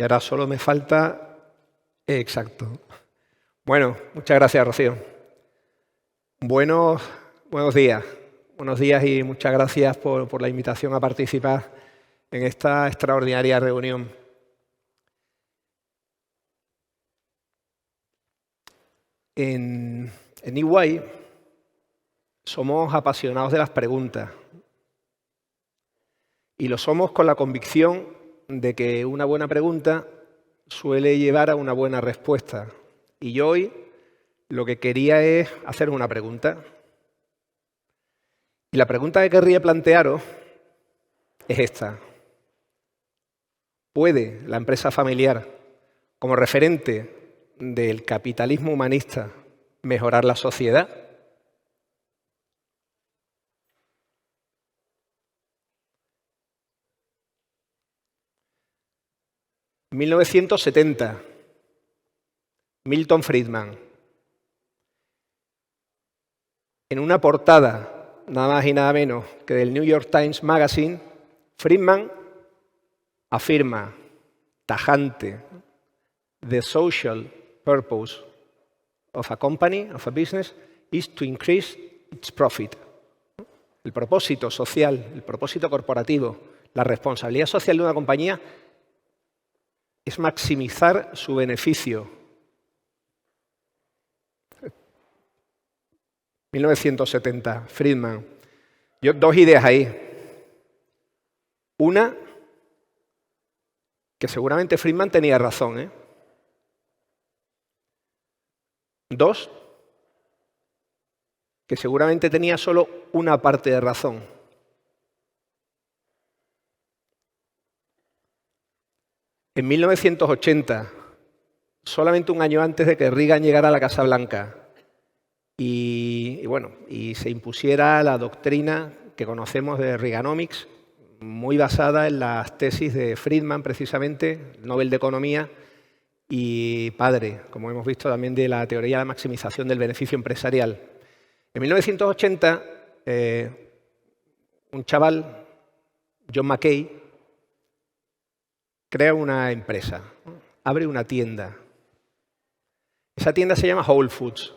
Y ahora solo me falta... Exacto. Bueno, muchas gracias, Rocío. Buenos días. Buenos días y muchas gracias por la invitación a participar en esta extraordinaria reunión. En EY somos apasionados de las preguntas y lo somos con la convicción de que una buena pregunta suele llevar a una buena respuesta. Y yo hoy lo que quería es hacer una pregunta. Y la pregunta que querría plantearos es esta. ¿Puede la empresa familiar, como referente del capitalismo humanista, mejorar la sociedad? En 1970, Milton Friedman, en una portada, nada más y nada menos que del New York Times Magazine, Friedman afirma, tajante, the social purpose of a company, of a business, is to increase its profit. El propósito social, el propósito corporativo, la responsabilidad social de una compañía es maximizar su beneficio. 1970, Friedman. Dos ideas ahí. Una, que seguramente Friedman tenía razón, ¿eh? Dos, que seguramente tenía solo una parte de razón. En 1980, solamente un año antes de que Reagan llegara a la Casa Blanca y se impusiera la doctrina que conocemos de Reaganomics, muy basada en las tesis de Friedman, precisamente, Nobel de Economía, y padre, como hemos visto también, de la teoría de la maximización del beneficio empresarial. En 1980, un chaval, John McKay, crea una empresa, abre una tienda. Esa tienda se llama Whole Foods.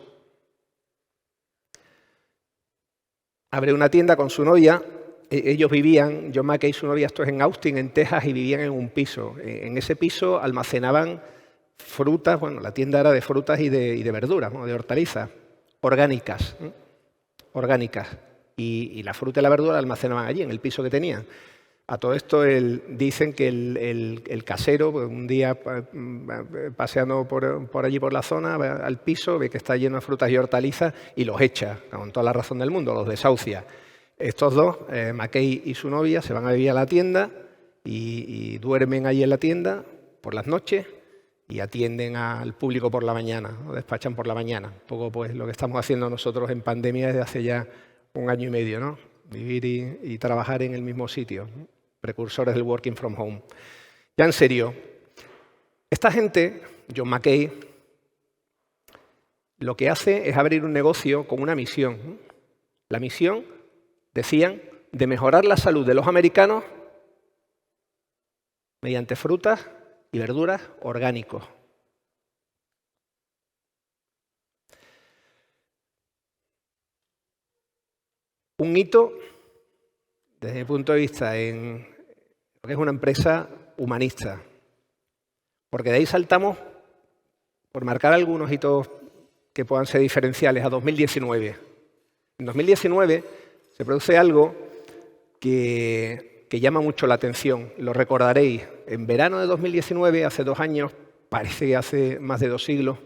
Abre una tienda con su novia. Ellos vivían, John McKay y su novia, esto es en Austin, en Texas, y vivían en un piso. En ese piso almacenaban frutas, bueno, la tienda era de frutas y de verduras, ¿no? De hortalizas, orgánicas. Y la fruta y la verdura la almacenaban allí, en el piso que tenían. A todo esto dicen que el casero, pues, un día paseando por allí por la zona, va al piso, ve que está lleno de frutas y hortalizas y los echa, con toda la razón del mundo, los desahucia. Estos dos, McKay y su novia, se van a vivir a la tienda y duermen allí en la tienda por las noches y atienden al público por la mañana, o despachan por la mañana. Un poco pues lo que estamos haciendo nosotros en pandemia desde hace ya un año y medio, ¿no? Vivir y trabajar en el mismo sitio, ¿no? Precursores del working from home. Ya en serio, esta gente, John McKay, lo que hace es abrir un negocio con una misión, ¿no? La misión, decían, de mejorar la salud de los americanos mediante frutas y verduras orgánicos. Un hito, desde mi punto de vista, en lo que es una empresa humanista. Porque de ahí saltamos, por marcar algunos hitos que puedan ser diferenciales, a 2019. En 2019 se produce algo que llama mucho la atención. Lo recordaréis. En verano de 2019, hace 2 años, parece que hace más de 2 siglos,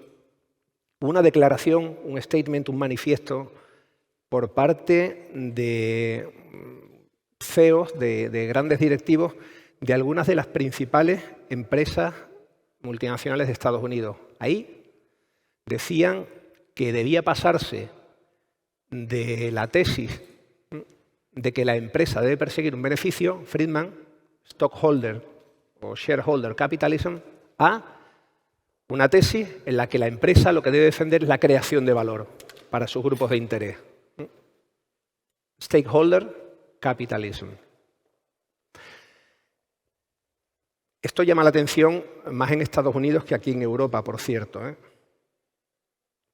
hubo una declaración, un statement, un manifiesto por parte de CEOs, de grandes directivos de algunas de las principales empresas multinacionales de Estados Unidos. Ahí decían que debía pasarse de la tesis de que la empresa debe perseguir un beneficio, Friedman, stockholder o shareholder capitalism, a una tesis en la que la empresa lo que debe defender es la creación de valor para sus grupos de interés. Stakeholder capitalism. Esto llama la atención más en Estados Unidos que aquí en Europa, por cierto,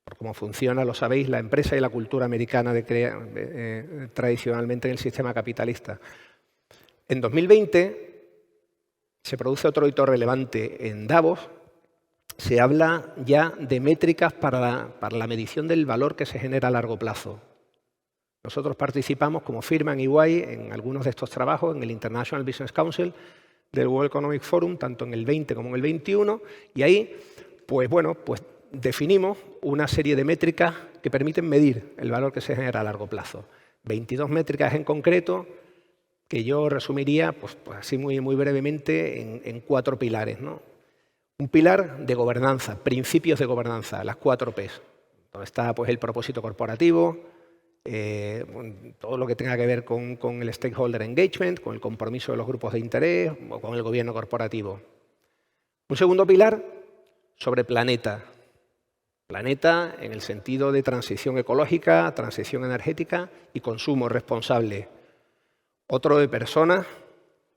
por cómo funciona, lo sabéis, la empresa y la cultura americana tradicionalmente en el sistema capitalista. En 2020 se produce otro hito relevante en Davos. Se habla ya de métricas para la medición del valor que se genera a largo plazo. Nosotros participamos como firma en EY en algunos de estos trabajos, en el International Business Council del World Economic Forum, tanto en el 20 como en el 21, y ahí, pues definimos una serie de métricas que permiten medir el valor que se genera a largo plazo. 22 métricas en concreto que yo resumiría, pues así muy brevemente, en 4 pilares, ¿no? Un pilar de gobernanza, principios de gobernanza, las 4 Ps, donde está pues el propósito corporativo, todo lo que tenga que ver con el stakeholder engagement, con el compromiso de los grupos de interés o con el gobierno corporativo. Un segundo pilar sobre planeta. Planeta en el sentido de transición ecológica, transición energética y consumo responsable. Otro de personas,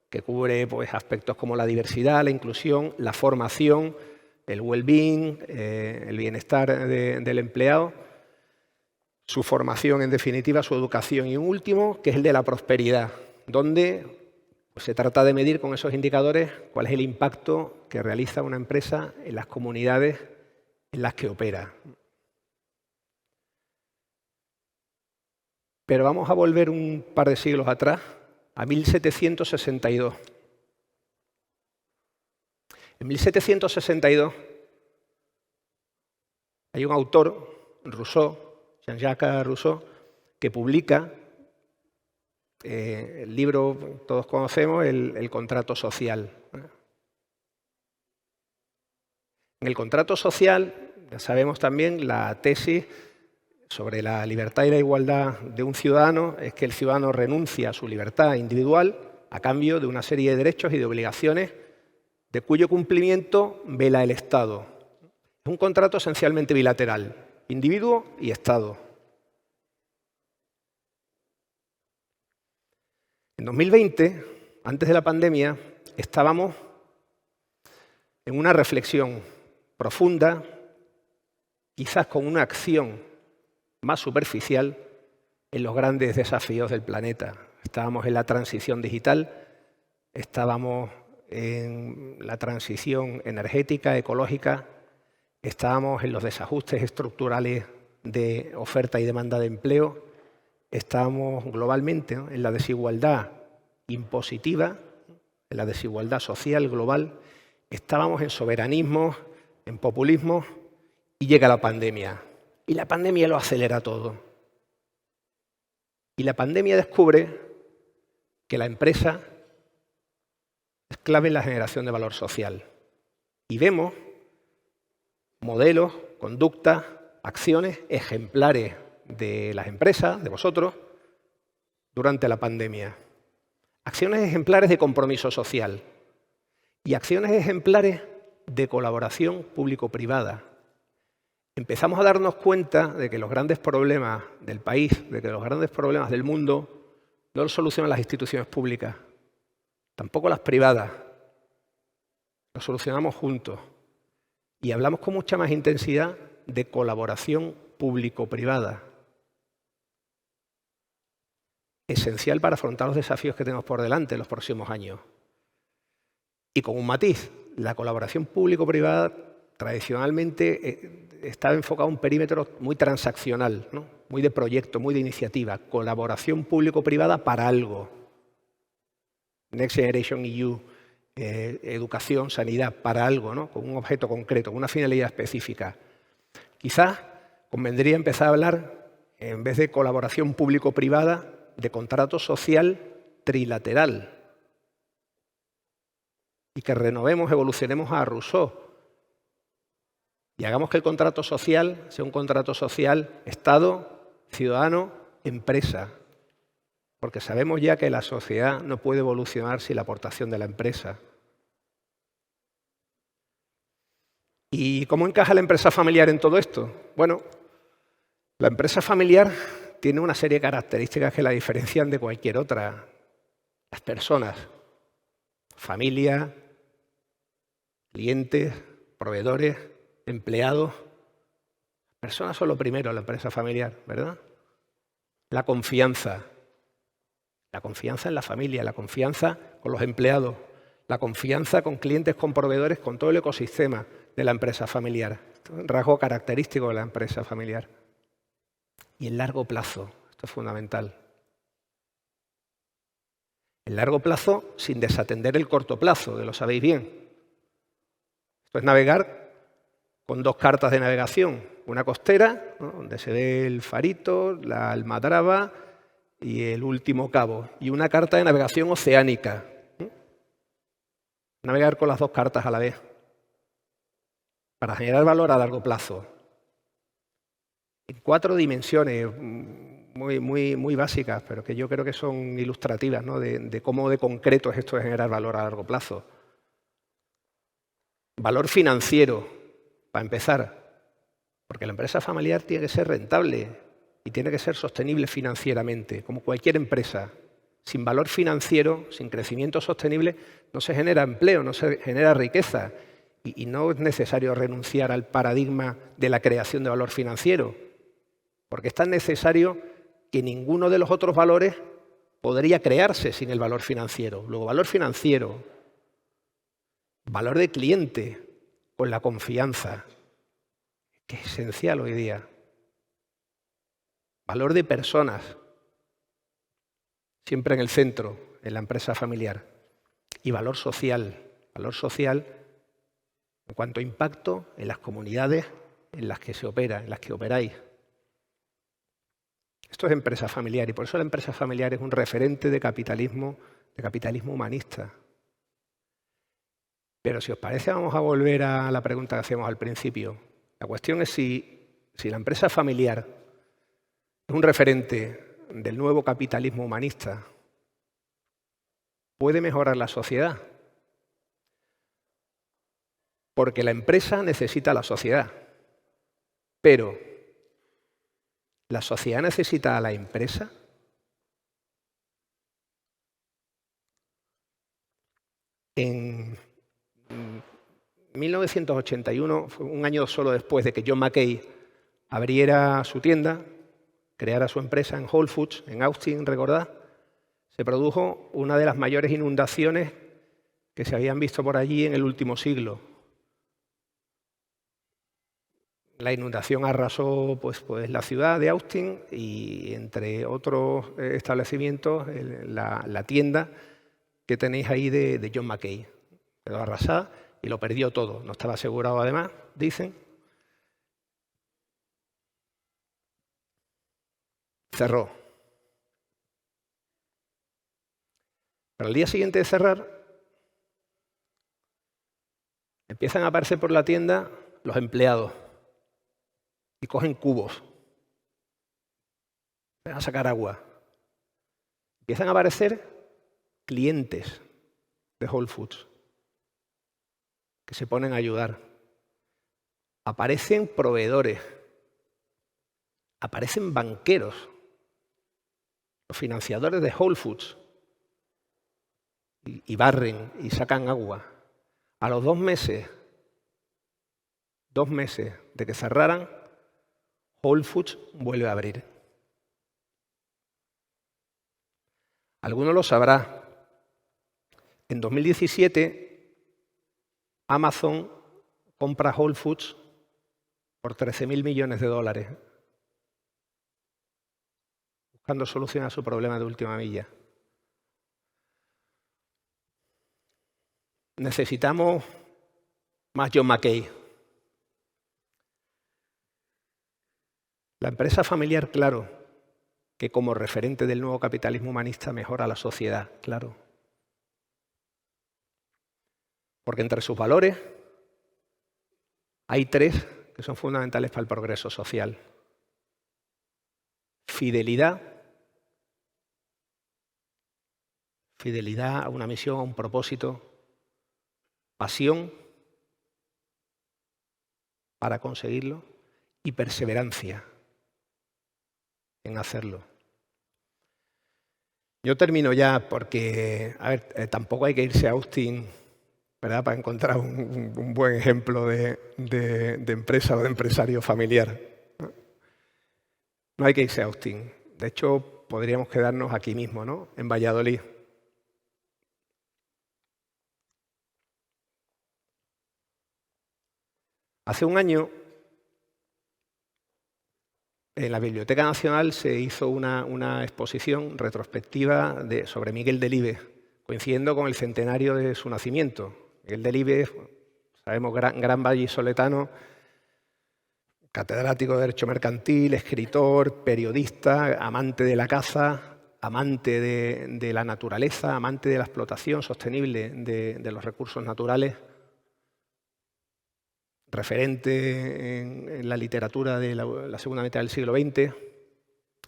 que cubre pues, aspectos como la diversidad, la inclusión, la formación, el well-being, el bienestar del empleado, su formación, en definitiva, su educación. Y un último, que es el de la prosperidad, donde pues, se trata de medir con esos indicadores cuál es el impacto que realiza una empresa en las comunidades en las que opera. Pero vamos a volver un par de siglos atrás, a 1762. En 1762 hay un autor, Rousseau, Jean-Jacques Rousseau, que publica el libro que todos conocemos, el contrato social. En el contrato social, ya sabemos también, la tesis sobre la libertad y la igualdad de un ciudadano es que el ciudadano renuncia a su libertad individual a cambio de una serie de derechos y de obligaciones de cuyo cumplimiento vela el Estado. Es un contrato esencialmente bilateral, individuo y Estado. En 2020, antes de la pandemia, estábamos en una reflexión profunda, quizás con una acción más superficial en los grandes desafíos del planeta. Estábamos en la transición digital, estábamos en la transición energética, ecológica, estábamos en los desajustes estructurales de oferta y demanda de empleo, estábamos globalmente, ¿no?, en la desigualdad impositiva, en la desigualdad social global, estábamos en soberanismos, en populismos, y llega la pandemia. Y la pandemia lo acelera todo. Y la pandemia descubre que la empresa es clave en la generación de valor social. Y vemos modelos, conductas, acciones ejemplares de las empresas, de vosotros, durante la pandemia. Acciones ejemplares de compromiso social y acciones ejemplares de colaboración público-privada. Empezamos a darnos cuenta de que los grandes problemas del país, de que los grandes problemas del mundo, no los solucionan las instituciones públicas, tampoco las privadas. Los solucionamos juntos y hablamos con mucha más intensidad de colaboración público-privada. Esencial para afrontar los desafíos que tenemos por delante en los próximos años. Y con un matiz, la colaboración público-privada tradicionalmente estaba enfocada a un perímetro muy transaccional, ¿no?, muy de proyecto, muy de iniciativa. Colaboración público-privada para algo. Next Generation EU, educación, sanidad, para algo, ¿no?, con un objeto concreto, con una finalidad específica. Quizás convendría empezar a hablar, en vez de colaboración público-privada, de contrato social trilateral. Y que renovemos, evolucionemos a Rousseau. Y hagamos que el contrato social sea un contrato social Estado, ciudadano, empresa. Porque sabemos ya que la sociedad no puede evolucionar sin la aportación de la empresa. ¿Y cómo encaja la empresa familiar en todo esto? Bueno, la empresa familiar tiene una serie de características que la diferencian de cualquier otra. Las personas, familia, clientes, proveedores, empleados. Personas son lo primero en la empresa familiar, ¿verdad? La confianza en la familia, la confianza con los empleados, la confianza con clientes, con proveedores, con todo el ecosistema de la empresa familiar. Esto es un rasgo característico de la empresa familiar. Y el largo plazo, esto es fundamental. El largo plazo sin desatender el corto plazo, que lo sabéis bien. Esto es navegar con 2 cartas de navegación. Una costera, ¿no?, donde se ve el farito, la almadraba y el último cabo. Y una carta de navegación oceánica. Navegar con las 2 cartas a la vez. Para generar valor a largo plazo. En 4 dimensiones muy básicas, pero que yo creo que son ilustrativas, ¿no?, de cómo de concreto es esto de generar valor a largo plazo. Valor financiero, para empezar. Porque la empresa familiar tiene que ser rentable y tiene que ser sostenible financieramente, como cualquier empresa. Sin valor financiero, sin crecimiento sostenible, no se genera empleo, no se genera riqueza. Y no es necesario renunciar al paradigma de la creación de valor financiero, porque es tan necesario que ninguno de los otros valores podría crearse sin el valor financiero. Luego, valor financiero, valor de cliente, con la confianza, que es esencial hoy día. Valor de personas, siempre en el centro, en la empresa familiar. Y valor social en cuanto a impacto en las comunidades en las que se opera, en las que operáis. Esto es empresa familiar y por eso la empresa familiar es un referente de capitalismo humanista. Pero si os parece, vamos a volver a la pregunta que hacíamos al principio. La cuestión es si la empresa familiar es un referente del nuevo capitalismo humanista, ¿puede mejorar la sociedad? Porque la empresa necesita a la sociedad, pero ¿la sociedad necesita a la empresa? En 1981, fue un año solo después de que John Mackay abriera su tienda, creara su empresa en Whole Foods, en Austin, recordad, se produjo una de las mayores inundaciones que se habían visto por allí en el último siglo. La inundación arrasó pues la ciudad de Austin y, entre otros establecimientos, la tienda que tenéis ahí de John Mackay. Quedó arrasada y lo perdió todo. No estaba asegurado, además, dicen. Cerró. Pero al día siguiente de cerrar, empiezan a aparecer por la tienda los empleados y cogen cubos. Empiezan a sacar agua. Empiezan a aparecer clientes de Whole Foods que se ponen a ayudar. Aparecen proveedores. Aparecen banqueros. Los financiadores de Whole Foods. Y barren y sacan agua. A los 2 meses de que cerraran, Whole Foods vuelve a abrir. Alguno lo sabrá. En 2017, Amazon compra Whole Foods por $13.000 millones, buscando solución a su problema de última milla. Necesitamos más John Mackay. La empresa familiar, claro, que como referente del nuevo capitalismo humanista mejora la sociedad, claro. Porque entre sus valores hay 3 que son fundamentales para el progreso social. Fidelidad a una misión, a un propósito. Pasión para conseguirlo y perseverancia en hacerlo. Yo termino ya porque, tampoco hay que irse a Austin ¿verdad? Para encontrar un buen ejemplo de empresa o de empresario familiar. No hay que irse a Austin. De hecho, podríamos quedarnos aquí mismo, ¿no? En Valladolid. Hace un año, en la Biblioteca Nacional se hizo una exposición retrospectiva sobre Miguel Delibes, coincidiendo con el centenario de su nacimiento. Miguel Delibes, sabemos, gran vallisoletano, catedrático de Derecho Mercantil, escritor, periodista, amante de la caza, amante de la naturaleza, amante de la explotación sostenible de los recursos naturales, referente en la literatura de la segunda mitad del siglo XX.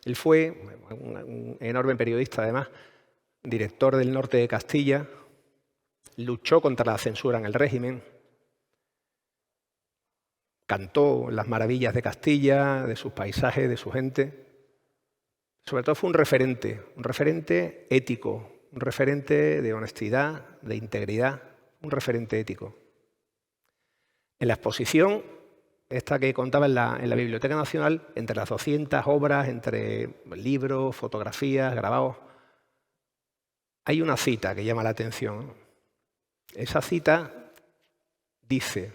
Él fue un enorme periodista, además, director del Norte de Castilla, luchó contra la censura en el régimen, cantó las maravillas de Castilla, de sus paisajes, de su gente. Sobre todo fue un referente ético, un referente de honestidad, de integridad, un referente ético. En la exposición, esta que contaba en la Biblioteca Nacional, entre las 200 obras, entre libros, fotografías, grabados, hay una cita que llama la atención. Esa cita dice,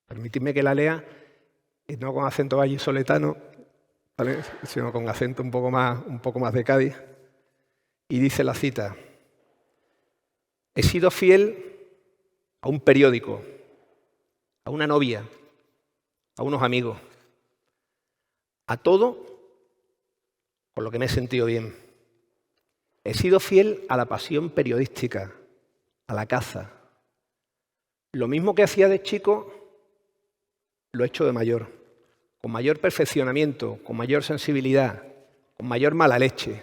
permitidme que la lea, no con acento vallisoletano, ¿vale?, sino con acento un poco más de Cádiz, y dice la cita: he sido fiel a un periódico, a una novia, a unos amigos, a todo con lo que me he sentido bien. He sido fiel a la pasión periodística, a la caza. Lo mismo que hacía de chico, lo he hecho de mayor, con mayor perfeccionamiento, con mayor sensibilidad, con mayor mala leche.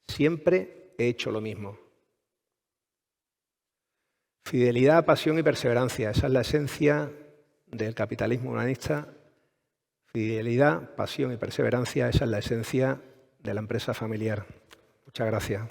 Siempre he hecho lo mismo. Fidelidad, pasión y perseverancia. Esa es la esencia del capitalismo humanista. Fidelidad, pasión y perseverancia. Esa es la esencia de la empresa familiar. Muchas gracias.